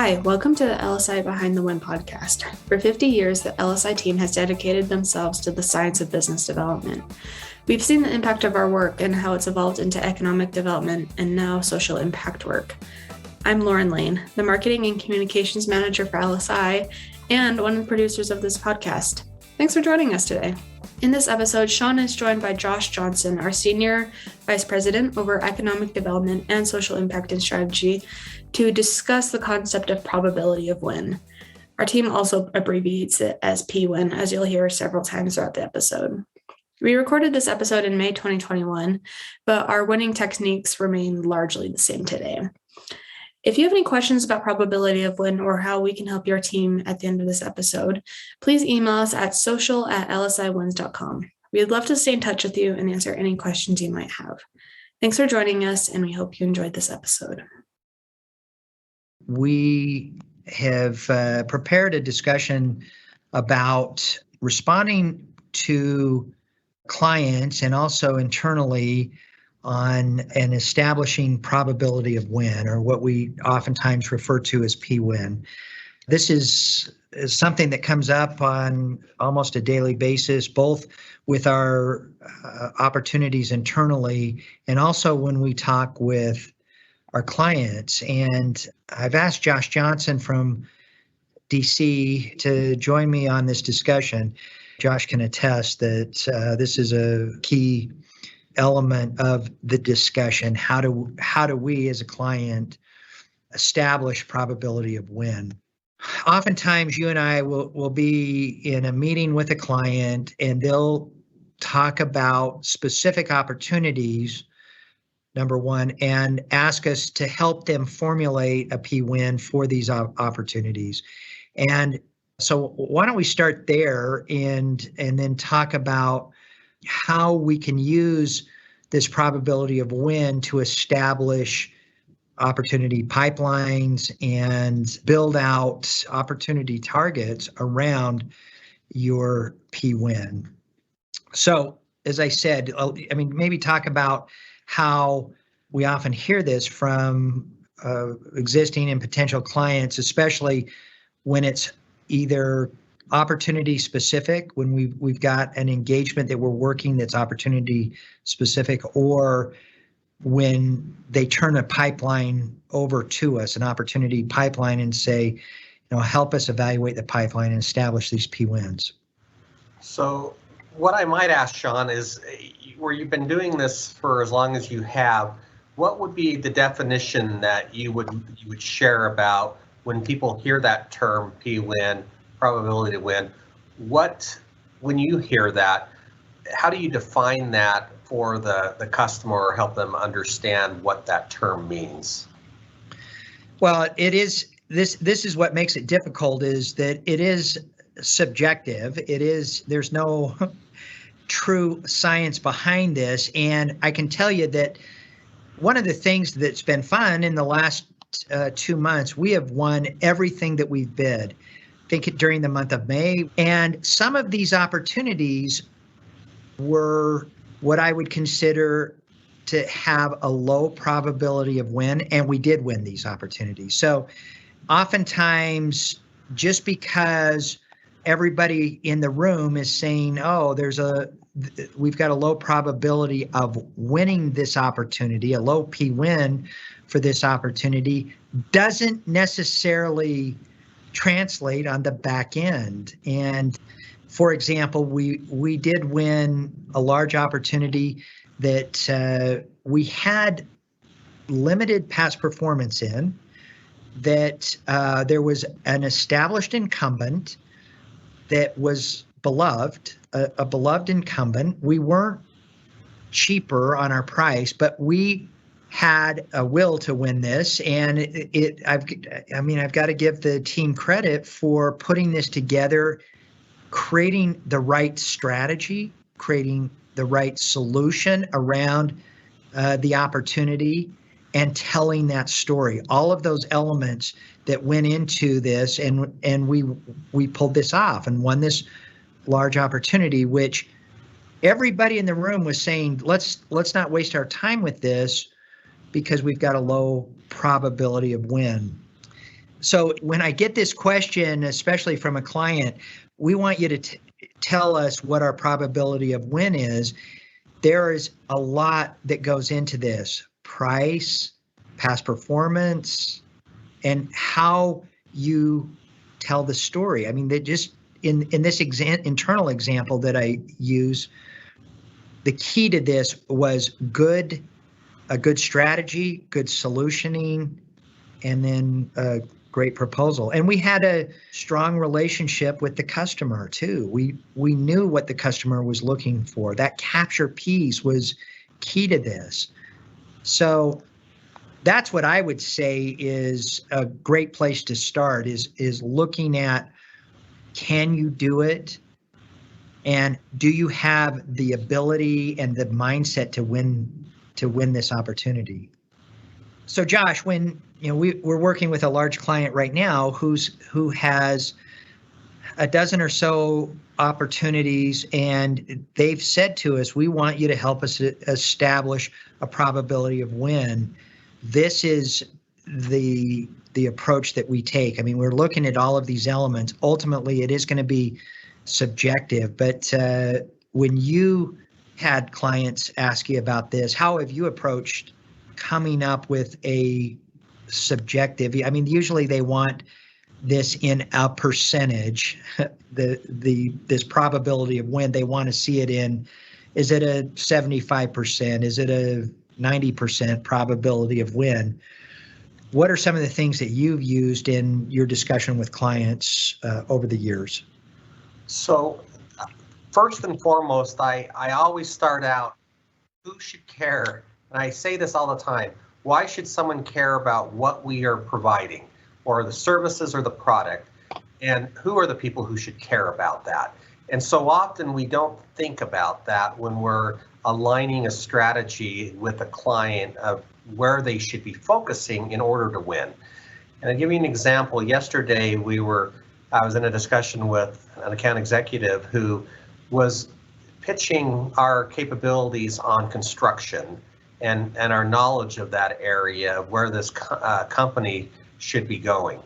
Hi, welcome to the LSI Behind the Win podcast. For 50 years, the LSI team has dedicated themselves to the science of business development. We've seen the impact of our work and how it's evolved into economic development and now social impact work. I'm Lauren Lane, the Marketing and Communications Manager for LSI and one of the producers of this podcast. Thanks for joining us today. In this episode, Sean is joined by Josh Johnson, our Senior Vice President over Economic Development and Social Impact and Strategy, to discuss the concept of probability of win. Our team also abbreviates it as pWin, as you'll hear several times throughout the episode. We recorded this episode in May 2021, but our winning techniques remain largely the same today. If you have any questions about probability of win or how we can help your team at the end of this episode, please email us at social@lsiwins.com. We'd love to stay in touch with you and answer any questions you might have. Thanks for joining us, and we hope you enjoyed this episode. We have prepared a discussion about responding to clients and also internally on an establishing probability of win, or what we oftentimes refer to as pWin. This is something that comes up on almost a daily basis, both with our opportunities internally and also when we talk with our clients. And I've asked Josh Johnson from DC to join me on this discussion. Josh can attest that this is a key element of the discussion. How do we as a client establish probability of win? Oftentimes you and I will be in a meeting with a client and they'll talk about specific opportunities, number one, and ask us to help them formulate a pWin for these opportunities. And so why don't we start there and then talk about how we can use this probability of win to establish opportunity pipelines and build out opportunity targets around your pWin. So, as I said, maybe talk about how we often hear this from existing and potential clients, especially when it's either opportunity specific, when we've got an engagement that we're working that's opportunity specific, or when they turn a pipeline over to us, an opportunity pipeline, and say, help us evaluate the pipeline and establish these pWins. So what I might ask, Sean, is where you've been doing this for as long as you have, what would be the definition that you would share about when people hear that term pWin, probability to win? When you hear that, how do you define that for the customer or help them understand what that term means? Well, it is this is what makes it difficult, is that it is subjective. There's no true science behind this. And I can tell you that one of the things that's been fun in the last 2 months, we have won everything that we've bid. I think during the month of May. And some of these opportunities were what I would consider to have a low probability of win, and we did win these opportunities. So oftentimes, just because everybody in the room is saying, we've got a low probability of winning this opportunity, a low pWin for this opportunity, doesn't necessarily translate on the back end. And for example, we did win a large opportunity that we had limited past performance in, that there was an established incumbent that was beloved, a beloved incumbent. We weren't cheaper on our price, but we had a will to win this, and I've got to give the team credit for putting this together, creating the right strategy, creating the right solution around the opportunity, and telling that story. All of those elements that went into this, and we pulled this off and won this large opportunity, which everybody in the room was saying, let's not waste our time with this, because we've got a low probability of win. So when I get this question, especially from a client, we want you to tell us what our probability of win is. There is a lot that goes into this: price, past performance, and how you tell the story. I mean, they just in this internal example that I use, the key to this was a good strategy, good solutioning, and then a great proposal. And we had a strong relationship with the customer too. We knew what the customer was looking for. That capture piece was key to this. So that's what I would say is a great place to start is looking at, can you do it? And do you have the ability and the mindset to win this opportunity? So Josh, when we're working with a large client right now who has a dozen or so opportunities, and they've said to us, we want you to help us establish a probability of win. This is the approach that we take. I mean, we're looking at all of these elements. Ultimately, it is going to be subjective, but when you had clients ask you about this, how have you approached coming up with a subjective? I mean, usually they want this in a percentage, this probability of win. They want to see it in, is it a 75%? Is it a 90% probability of win? What are some of the things that you've used in your discussion with clients over the years? So first and foremost, I always start out, who should care? And I say this all the time. Why should someone care about what we are providing, or the services or the product? And who are the people who should care about that? And so often we don't think about that when we're aligning a strategy with a client of where they should be focusing in order to win. And I'll give you an example. Yesterday, I was in a discussion with an account executive who was pitching our capabilities on construction and our knowledge of that area, where this company should be going.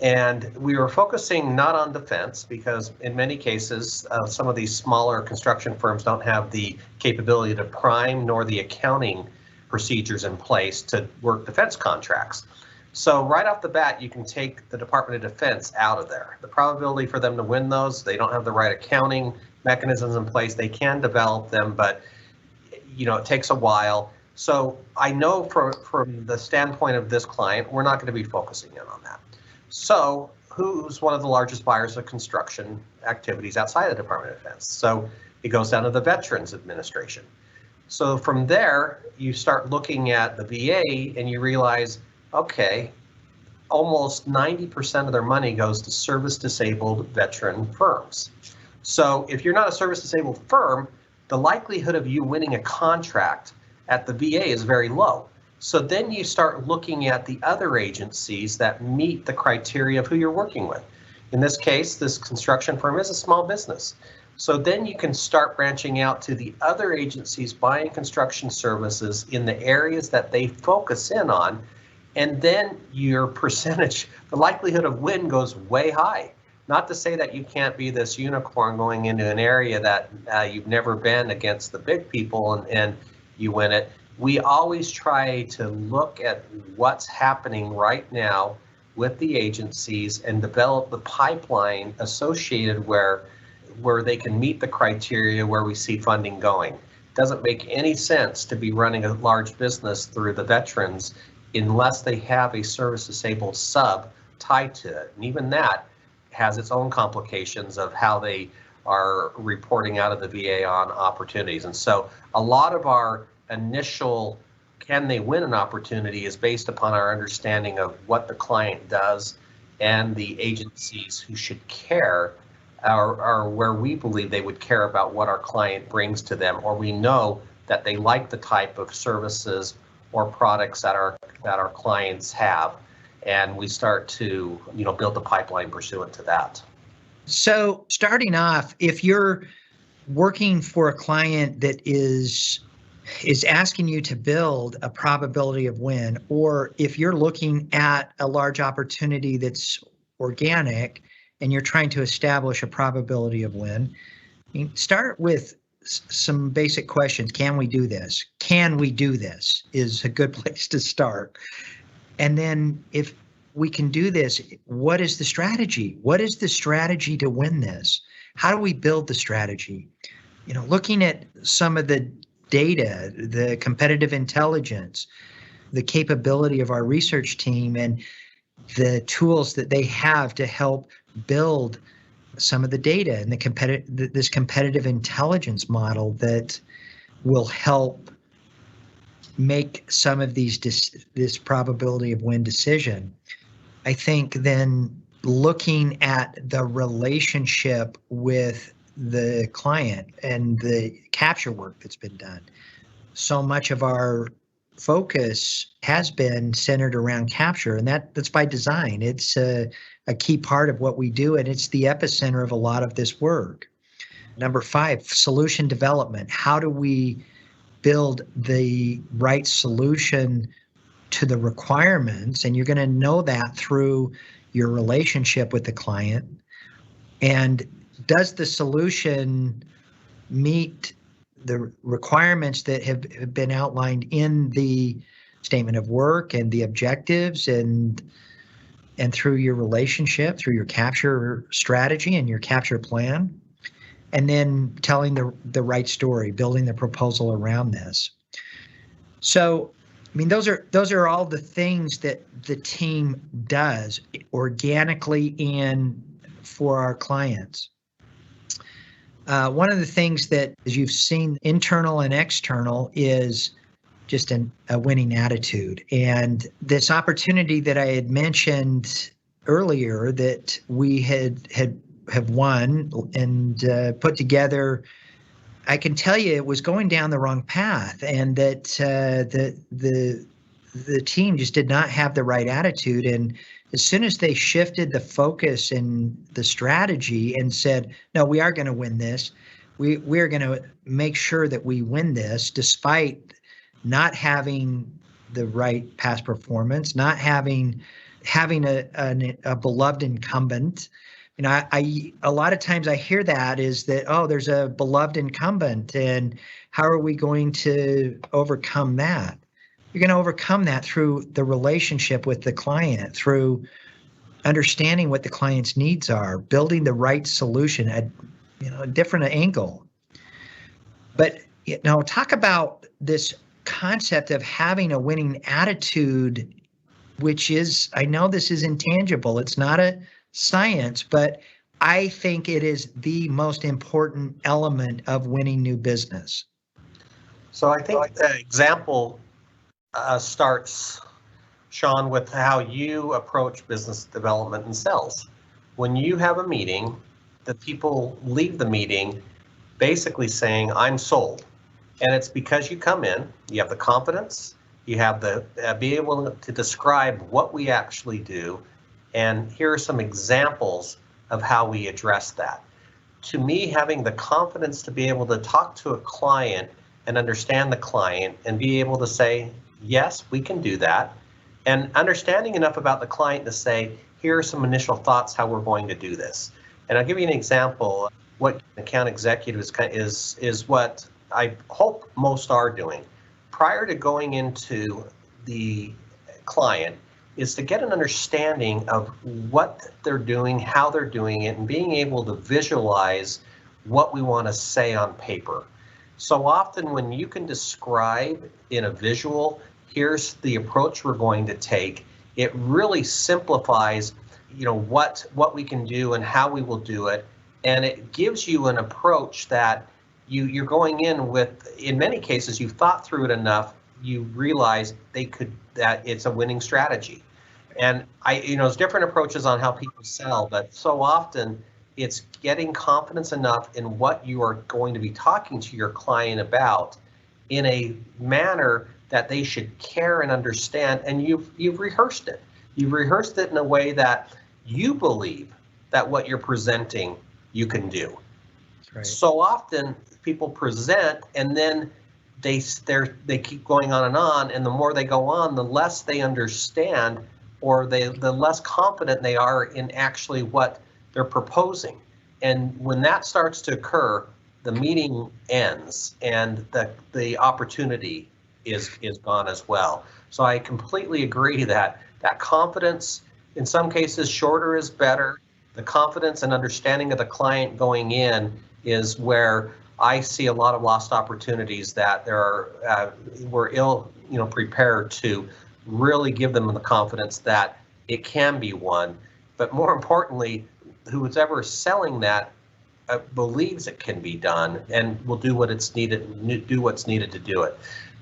And we were focusing not on defense, because in many cases, some of these smaller construction firms don't have the capability to prime nor the accounting procedures in place to work defense contracts. So right off the bat, you can take the Department of Defense out of there. The probability for them to win those, they don't have the right accounting mechanisms in place. They can develop them, but it takes a while. So I know from the standpoint of this client, we're not going to be focusing in on that. So who's one of the largest buyers of construction activities outside of the Department of Defense? So it goes down to the Veterans Administration. So from there, you start looking at the VA and you realize, okay, almost 90% of their money goes to service-disabled veteran firms. So if you're not a service-disabled firm, the likelihood of you winning a contract at the VA is very low. So then you start looking at the other agencies that meet the criteria of who you're working with. In this case, this construction firm is a small business. So then you can start branching out to the other agencies buying construction services in the areas that they focus in on. And then your percentage, the likelihood of win goes way high. Not to say that you can't be this unicorn going into an area that you've never been against the big people and you win it. We always try to look at what's happening right now with the agencies and develop the pipeline associated where they can meet the criteria where we see funding going. It doesn't make any sense to be running a large business through the veterans unless they have a service-disabled sub tied to it. And even that has its own complications of how they are reporting out of the VA on opportunities. And so a lot of our initial can they win an opportunity is based upon our understanding of what the client does, and the agencies who should care are where we believe they would care about what our client brings to them, or we know that they like the type of services or products that our clients have, and we start to build the pipeline pursuant to that. So starting off, if you're working for a client that is is asking you to build a probability of win, or if you're looking at a large opportunity that's organic and you're trying to establish a probability of win, start with some basic questions. Can we do this? Can we do this is a good place to start. And then if we can do this, what is the strategy? What is the strategy to win this? How do we build the strategy? Looking at some of the data, the competitive intelligence, the capability of our research team, and the tools that they have to help build some of the data and this competitive intelligence model that will help make some of this probability of win decision. I think then looking at the relationship with the client and the capture work that's been done. So much of our focus has been centered around capture, and that's by design. It's a key part of what we do, and it's the epicenter of a lot of this work. Number 5, solution development. How do we build the right solution to the requirements? And you're going to know that through your relationship with the client. And does the solution meet the requirements that have been outlined in the statement of work and the objectives, and through your relationship, through your capture strategy and your capture plan? And then telling the right story, building the proposal around this. So, those are all the things that the team does organically and for our clients. One of the things that, as you've seen, internal and external, is just a winning attitude. And this opportunity that I had mentioned earlier that we have won and put together, I can tell you it was going down the wrong path, and that the team just did not have the right attitude. And as soon as they shifted the focus and the strategy and said, no, we are going to win this, we're going to make sure that we win this despite not having the right past performance, not having a beloved incumbent. I a lot of times I hear that is that, oh, there's a beloved incumbent, and how are we going to overcome that? You're going to overcome that through the relationship with the client, through understanding what the client's needs are, building the right solution at a different angle. But talk about this concept of having a winning attitude, which is, I know this is intangible. It's not a science, but I think it is the most important element of winning new business. So I think the example starts, Sean, with how you approach business development and sales. When you have a meeting, the people leave the meeting basically saying, I'm sold. And it's because you come in, you have the confidence, you have the be able to describe what we actually do. And here are some examples of how we address that. To me, having the confidence to be able to talk to a client and understand the client and be able to say, yes, we can do that. And understanding enough about the client to say, here are some initial thoughts how we're going to do this. And I'll give you an example. What account executive is what I hope most are doing. Prior to going into the client, is to get an understanding of what they're doing, how they're doing it, and being able to visualize what we want to say on paper. So often when you can describe in a visual, here's the approach we're going to take, it really simplifies, what we can do and how we will do it. And it gives you an approach that you're going in with, in many cases, you've thought through it enough, you realize that it's a winning strategy. And there's different approaches on how people sell, but so often it's getting confidence enough in what you are going to be talking to your client about in a manner that they should care and understand. And you've rehearsed it. You've rehearsed it in a way that you believe that what you're presenting you can do. Right. So often people present and then they keep going on, and the more they go on, the less they understand, or the less confident they are in actually what they're proposing. And when that starts to occur, the meeting ends and the opportunity is gone as well. So I completely agree that confidence, in some cases, shorter is better. The confidence and understanding of the client going in is where I see a lot of lost opportunities, that we're ill prepared to really give them the confidence that it can be won. But more importantly, who's ever selling that believes it can be done and will do what's needed to do it.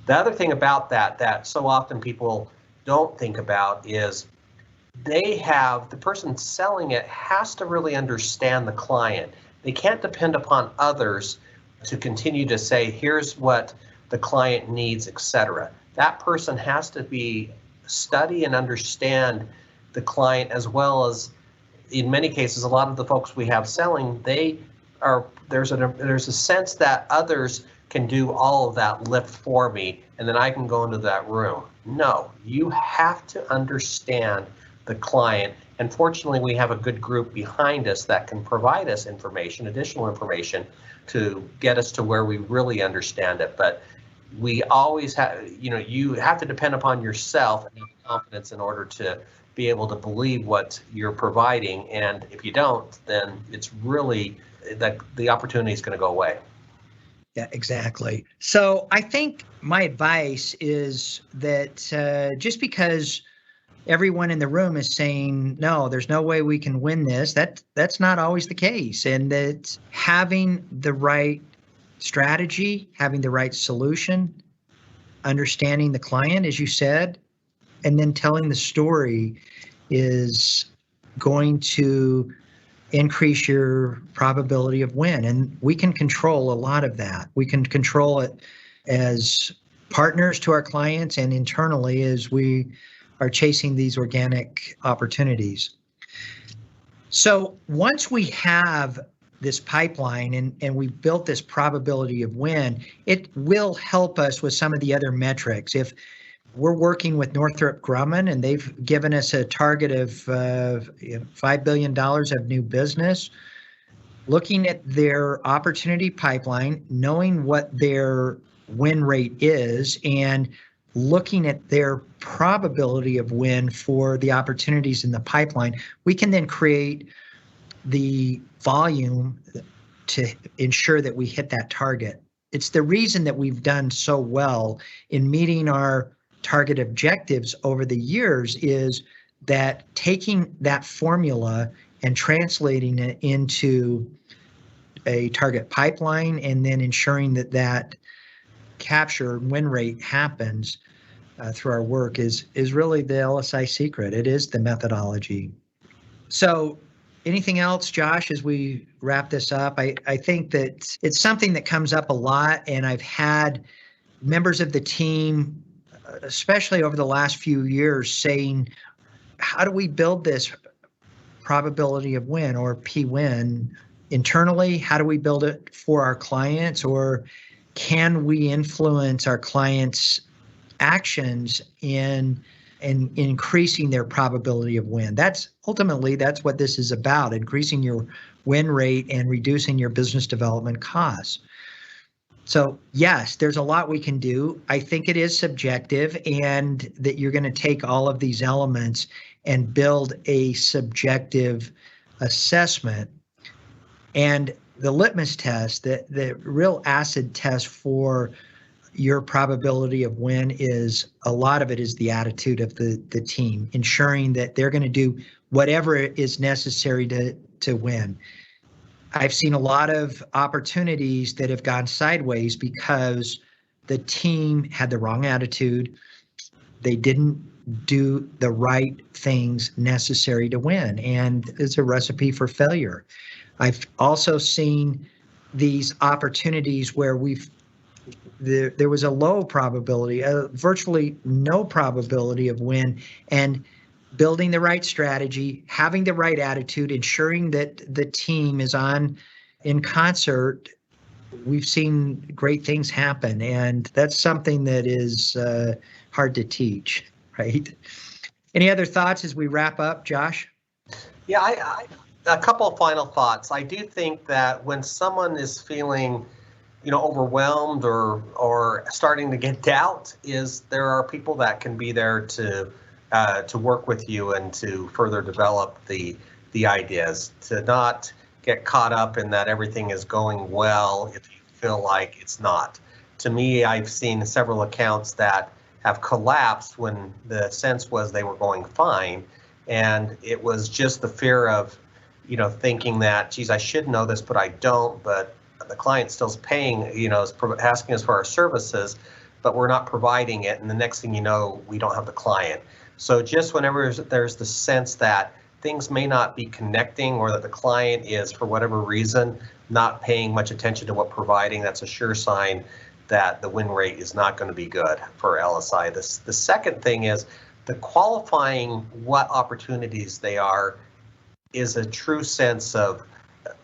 The other thing about that so often people don't think about is the person selling it has to really understand the client. They can't depend upon others to continue to say, here's what the client needs, etc. That person has to study and understand the client, as well as, in many cases, a lot of the folks we have selling, there's a sense that others can do all of that lift for me, and then I can go into that room. No, you have to understand the client. And fortunately, we have a good group behind us that can provide us additional information to get us to where we really understand it. But we always have, you have to depend upon yourself and have confidence in order to be able to believe what you're providing. And if you don't, then it's really that the opportunity is going to go away. Yeah, exactly. So I think my advice is that just because everyone in the room is saying, no, there's no way we can win this, that's not always the case. And that having the right strategy, having the right solution, understanding the client, as you said, and then telling the story is going to increase your probability of win. And we can control a lot of that. We can control it as partners to our clients and internally as we are chasing these organic opportunities. So once we have this pipeline and we've built this probability of win, it will help us with some of the other metrics. If we're working with Northrop Grumman and they've given us a target of $5 billion of new business, looking at their opportunity pipeline, knowing what their win rate is, and looking at their probability of win for the opportunities in the pipeline, we can then create the volume to ensure that we hit that target. It's the reason that we've done so well in meeting our target objectives over the years, is that taking that formula and translating it into a target pipeline and then ensuring that capture win rate happens through our work is really the LSI secret. It is the methodology. So anything else, Josh, as we wrap this up? I think that it's something that comes up a lot, and I've had members of the team, especially over the last few years, saying, how do we build this probability of win, or pWin, internally? How do we build it for our clients? Or can we influence our clients' actions in increasing their probability of win? That's what this is about, increasing your win rate and reducing your business development costs. So yes, there's a lot we can do. I think it is subjective, and that you're going to take all of these elements and build a subjective assessment. And the litmus test, the real acid test for your probability of win, is a lot of it is the attitude of the team, ensuring that they're going to do whatever is necessary to win. I've seen a lot of opportunities that have gone sideways because the team had the wrong attitude. They didn't do the right things necessary to win, and it's a recipe for failure. I've also seen these opportunities where there was a low probability, virtually no probability of win, and building the right strategy, having the right attitude, ensuring that the team is in concert, we've seen great things happen, and that's something that is hard to teach, right? Any other thoughts as we wrap up, Josh? Yeah, a couple of final thoughts. I do think that when someone is feeling, overwhelmed or starting to get doubt, is there are people that can be there to work with you and to further develop the ideas, to not get caught up in that everything is going well if you feel like it's not. To me, I've seen several accounts that have collapsed when the sense was they were going fine, and it was just the fear of, thinking that, geez, I should know this, but I don't, but the client still's paying, is asking us for our services, but we're not providing it, and the next thing you know, we don't have the client. So just whenever there's the sense that things may not be connecting, or that the client is, for whatever reason, not paying much attention to what providing, that's a sure sign that the win rate is not going to be good for LSI. The second thing is the qualifying what opportunities they are is a true sense of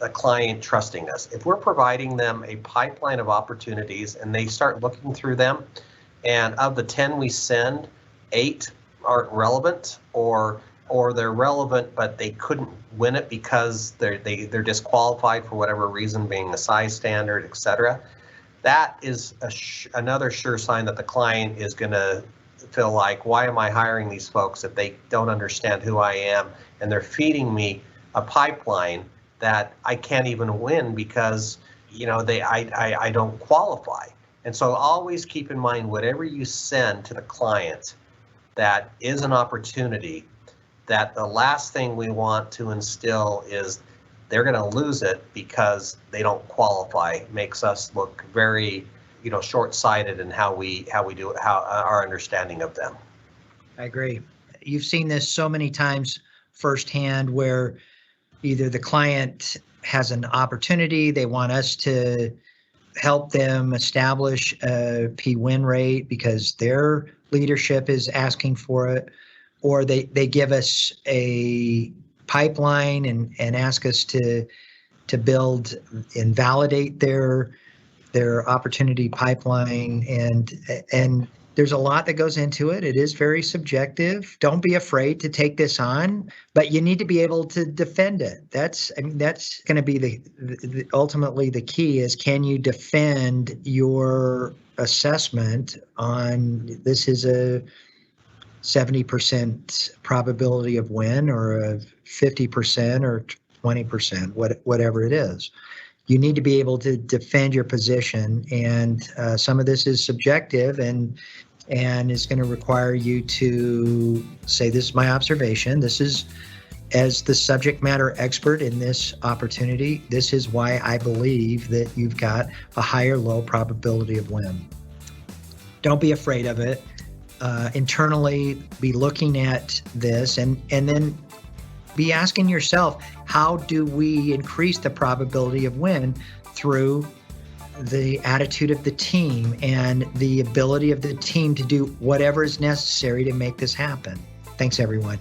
a client trusting us. If we're providing them a pipeline of opportunities and they start looking through them, and of the 10 we send, 8 aren't relevant, or they're relevant but they couldn't win it because they're disqualified for whatever reason, being a size standard, etc. That is another sure sign that the client is going to feel like, why am I hiring these folks if they don't understand who I am, and they're feeding me a pipeline that I can't even win because I don't qualify. And so always keep in mind, whatever you send to the client that is an opportunity, that the last thing we want to instill is they're going to lose it because they don't qualify. It makes us look very, short-sighted in how we do it, how our understanding of them. I agree. You've seen this so many times firsthand, where either the client has an opportunity, they want us to help them establish a pWin rate because their leadership is asking for it, or they give us a pipeline and ask us to build and validate their opportunity pipeline, and there's a lot that goes into it. It is very subjective. Don't be afraid to take this on, but you need to be able to defend it. That's going to be the ultimately the key is, can you defend your assessment on this is a 70% probability of win, or a 50% or 20%, whatever it is. You need to be able to defend your position, and some of this is subjective and is going to require you to say, this is my observation. This is, as the subject matter expert in this opportunity, this is why I believe that you've got a high or low probability of win. Don't be afraid of it. Internally, be looking at this and then be asking yourself, how do we increase the probability of win through the attitude of the team and the ability of the team to do whatever is necessary to make this happen? Thanks, everyone.